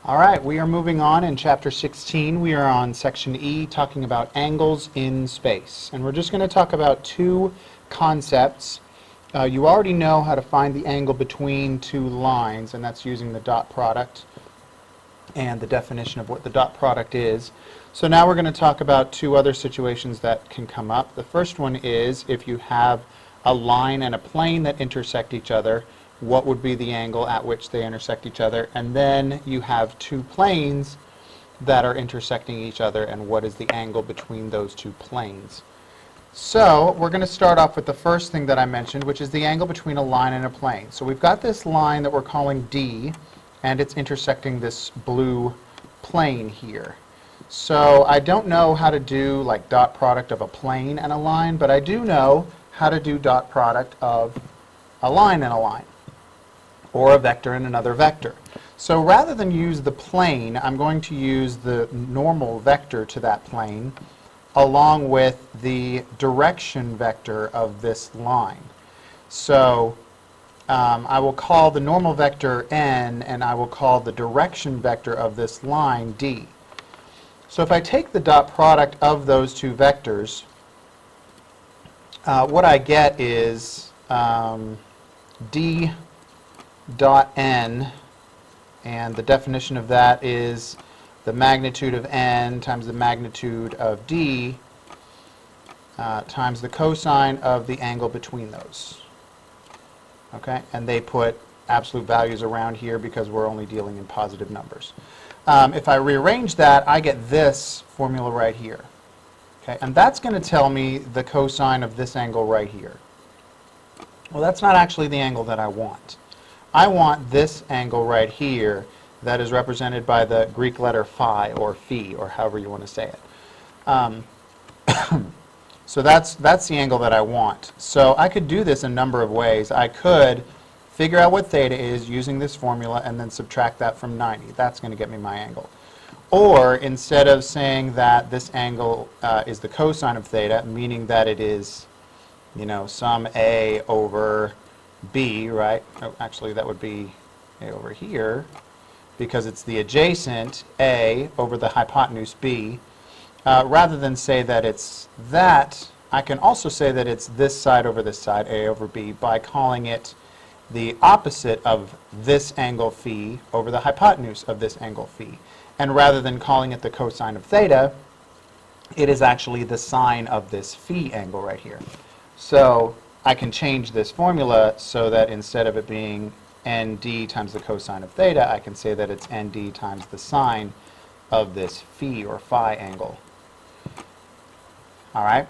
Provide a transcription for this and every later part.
All right, we are moving on in Chapter 16. We are on Section E, talking about angles in space. And we're just going to talk about two concepts. You already know how to find the angle between two lines, and that's using the dot product and the definition of what the dot product is. So now we're going to talk about two other situations that can come up. The first one is if you have a line and a plane that intersect each other, what would be the angle at which they intersect each other? And then you have two planes that are intersecting each other, and what is the angle between those two planes? So we're going to start off with the first thing that I mentioned, which is the angle between a line and a plane. So we've got this line that we're calling D, and it's intersecting this blue plane here. So I don't know how to do like dot product of a plane and a line, but I do know how to do dot product of a line and a line, or a vector and another vector. So rather than use the plane, I'm going to use the normal vector to that plane along with the direction vector of this line. So I will call the normal vector n, and I will call the direction vector of this line d. So if I take the dot product of those two vectors, what I get is d dot n, and the definition of that is the magnitude of n times the magnitude of d times the cosine of the angle between those. Okay, and they put absolute values around here because we're only dealing in positive numbers. If I rearrange that, I get this formula right here. Okay, and that's going to tell me the cosine of this angle right here. Well, that's not actually the angle that I want. I want this angle right here that is represented by the Greek letter phi, or phi, or however you want to say it. So that's the angle that I want. So I could do this a number of ways. I could figure out what theta is using this formula and then subtract that from 90. That's going to get me my angle. Or instead of saying that this angle is the cosine of theta, meaning that it is, you know, some a over b, right? Oh, actually, that would be a over here, because it's the adjacent a over the hypotenuse b. Rather than say that it's that, I can also say that it's this side over this side, a over b, by calling it the opposite of this angle phi over the hypotenuse of this angle phi. And rather than calling it the cosine of theta, it is actually the sine of this phi angle right here. So I can change this formula so that instead of it being nd times the cosine of theta, I can say that it's nd times the sine of this phi or phi angle. All right?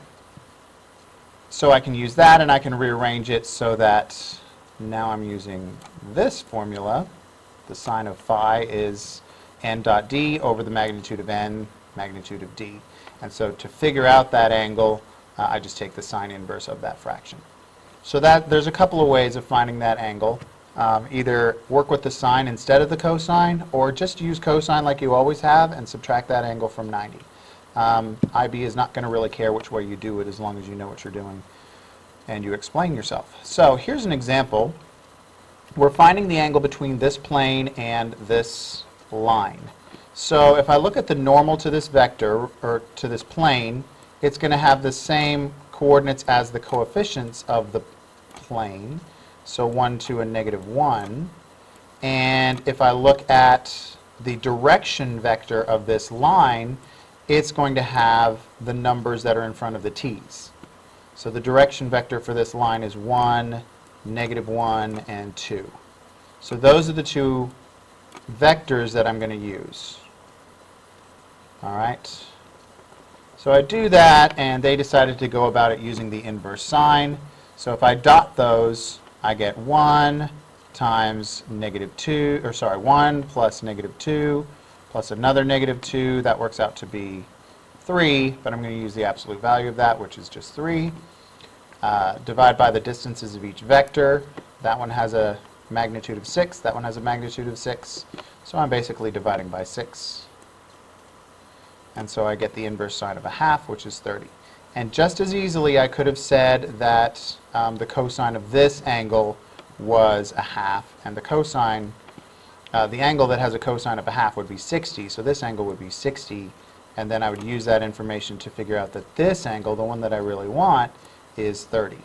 So I can use that, and I can rearrange it so that now I'm using this formula. The sine of phi is n dot d over the magnitude of n, magnitude of d. And so to figure out that angle, I just take the sine inverse of that fraction. So there's a couple of ways of finding that angle. Either work with the sine instead of the cosine, or just use cosine like you always have and subtract that angle from 90. IB is not going to really care which way you do it as long as you know what you're doing and you explain yourself. So here's an example. We're finding the angle between this plane and this line. So if I look at the normal to this vector, or to this plane, it's going to have the same coordinates as the coefficients of the plane, so 1, 2, and negative 1. And if I look at the direction vector of this line, it's going to have the numbers that are in front of the t's. So the direction vector for this line is 1, negative 1, and 2. So those are the two vectors that I'm going to use. All right. So I do that, and they decided to go about it using the inverse sign. So if I dot those, I get 1 times negative 2, or sorry, 1 plus negative 2 plus another negative 2. That works out to be 3, but I'm going to use the absolute value of that, which is just 3. Divide by the distances of each vector. That one has a magnitude of 6. That one has a magnitude of 6. So I'm basically dividing by 6. And so I get the inverse sine of a half, which is 30. And just as easily, I could have said that the cosine of this angle was a half, and the cosine the angle that has a cosine of a half would be 60, so this angle would be 60, and then I would use that information to figure out that this angle, the one that I really want, is 30.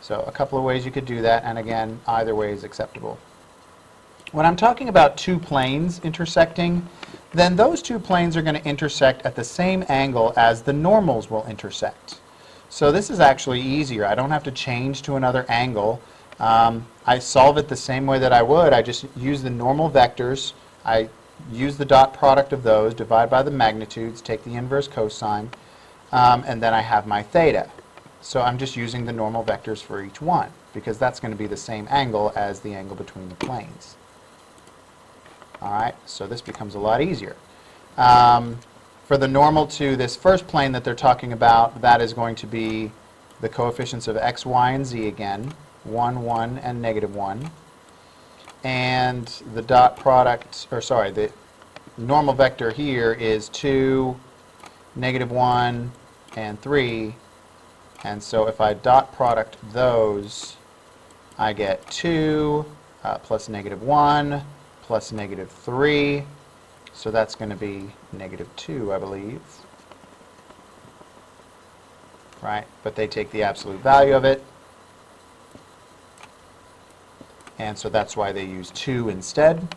So a couple of ways you could do that, and again, either way is acceptable. When I'm talking about two planes intersecting, then those two planes are going to intersect at the same angle as the normals will intersect. So this is actually easier. I don't have to change to another angle. I solve it the same way that I would. I just use the normal vectors. I use the dot product of those, divide by the magnitudes, take the inverse cosine, and then I have my theta. So I'm just using the normal vectors for each one, because that's going to be the same angle as the angle between the planes. Alright, so this becomes a lot easier. For the normal to this first plane that they're talking about, that is going to be the coefficients of x, y, and z again, 1, 1, and -1. And the dot product, or sorry, the normal vector here is 2, -1, and 3. And so if I dot product those, I get 2 plus -1 plus -3. So that's going to be -2, I believe. Right? But they take the absolute value of it. And so that's why they use 2 instead.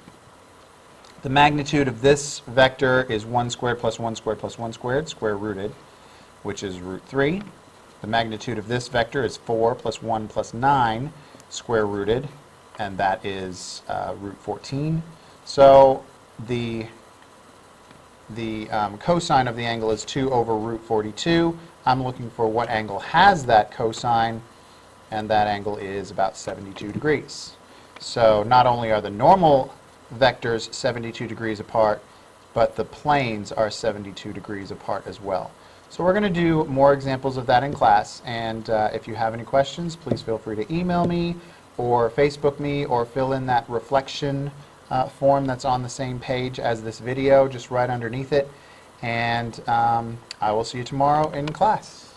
The magnitude of this vector is 1 squared plus 1 squared plus 1 squared, square rooted, which is √3. The magnitude of this vector is 4 plus 1 plus 9, square rooted, and that is √14. So the cosine of the angle is 2 over √42. I'm looking for what angle has that cosine, and that angle is about 72 degrees. So not only are the normal vectors 72 degrees apart, but the planes are 72 degrees apart as well. So we're going to do more examples of that in class, and if you have any questions, please feel free to email me or Facebook me or fill in that reflection form that's on the same page as this video, just right underneath it, and I will see you tomorrow in class.